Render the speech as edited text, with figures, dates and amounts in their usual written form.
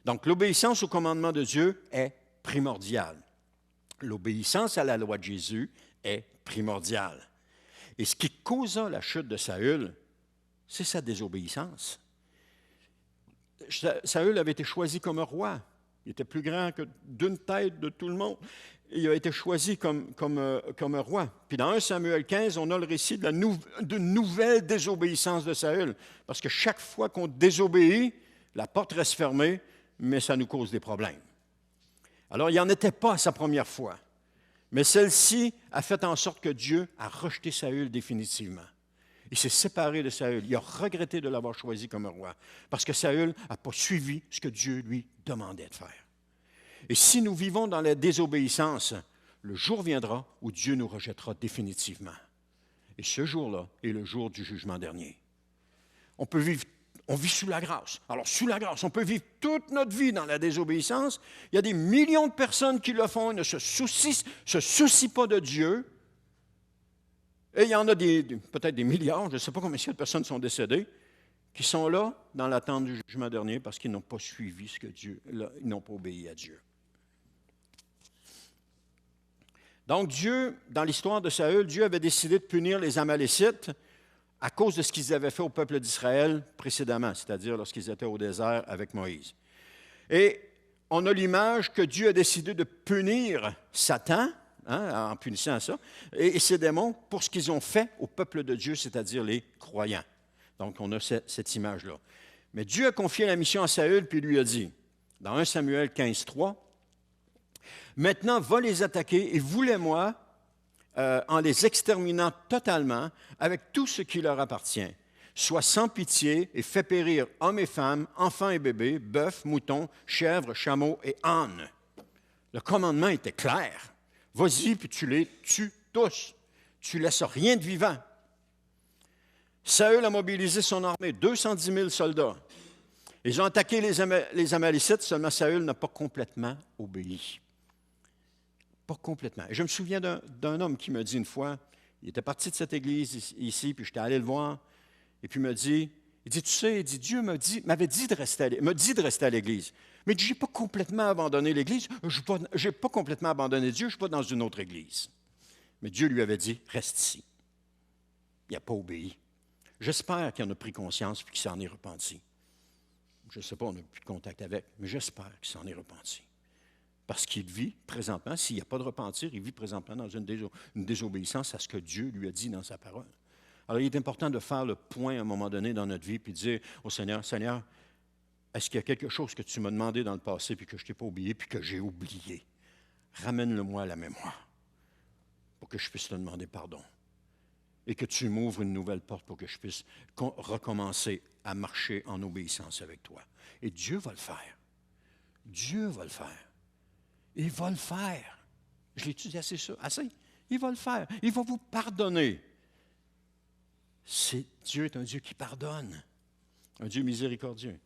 Donc, l'obéissance au commandement de Dieu est primordiale. L'obéissance à la loi de Jésus est primordiale. Et ce qui causa la chute de Saül, c'est sa désobéissance. Saül avait été choisi comme roi. Il était plus grand que d'une tête de tout le monde. Il a été choisi comme roi. Puis dans 1 Samuel 15, on a le récit de nouvelle désobéissance de Saül. Parce que chaque fois qu'on désobéit, la porte reste fermée, mais ça nous cause des problèmes. Alors, il n'en était pas à sa première fois. Mais celle-ci a fait en sorte que Dieu a rejeté Saül définitivement. Il s'est séparé de Saül. Il a regretté de l'avoir choisi comme roi. Parce que Saül n'a pas suivi ce que Dieu lui demandait de faire. Et si nous vivons dans la désobéissance, le jour viendra où Dieu nous rejettera définitivement. Et ce jour-là est le jour du jugement dernier. On vit sous la grâce. Alors, sous la grâce, on peut vivre toute notre vie dans la désobéissance. Il y a des millions de personnes qui le font et ne se soucient pas de Dieu. Et il y en a peut-être des milliards, je ne sais pas combien de personnes sont décédées, qui sont là dans l'attente du jugement dernier parce qu'ils n'ont pas suivi ce que Dieu, ils n'ont pas obéi à Dieu. Donc Dieu, dans l'histoire de Saül, Dieu avait décidé de punir les Amalécites à cause de ce qu'ils avaient fait au peuple d'Israël précédemment, c'est-à-dire lorsqu'ils étaient au désert avec Moïse. Et on a l'image que Dieu a décidé de punir Satan, en punissant ça, et ses démons pour ce qu'ils ont fait au peuple de Dieu, c'est-à-dire les croyants. Donc, on a cette image-là. Mais Dieu a confié la mission à Saül, puis lui a dit, dans 1 Samuel 15, 3, « Maintenant, va les attaquer et voulez-moi en les exterminant totalement avec tout ce qui leur appartient. Sois sans pitié et fais périr hommes et femmes, enfants et bébés, bœufs, moutons, chèvres, chameaux et ânes. » Le commandement était clair. Vas-y, puis tu les tues tous. Tu ne laisses rien de vivant. Saül a mobilisé son armée, 210 000 soldats. Ils ont attaqué les Amalécites, seulement Saül n'a pas complètement obéi. Pas complètement. Et je me souviens d'un homme qui me dit une fois, il était parti de cette église ici, puis j'étais allé le voir, et puis il dit, tu sais, Dieu m'a dit de rester à l'église. Mais je n'ai pas complètement abandonné l'église, je n'ai pas complètement abandonné Dieu, je ne suis pas dans une autre église. Mais Dieu lui avait dit, reste ici. Il n'a pas obéi. J'espère qu'il en a pris conscience et qu'il s'en est repenti. Je ne sais pas, on n'a plus de contact avec, mais j'espère qu'il s'en est repenti. Parce qu'il vit présentement, s'il n'y a pas de repentir, il vit présentement dans une désobéissance à ce que Dieu lui a dit dans sa parole. Alors, il est important de faire le point à un moment donné dans notre vie, puis de dire au Seigneur, Seigneur, est-ce qu'il y a quelque chose que tu m'as demandé dans le passé, puis que je ne t'ai pas oublié, puis que j'ai oublié? Ramène-le-moi à la mémoire, pour que je puisse te demander pardon. Et que tu m'ouvres une nouvelle porte pour que je puisse recommencer à marcher en obéissance avec toi. Et Dieu va le faire. Dieu va le faire. Il va le faire. Je l'ai-tu dit assez? Il va le faire. Il va vous pardonner. Dieu est un Dieu qui pardonne. Un Dieu miséricordieux.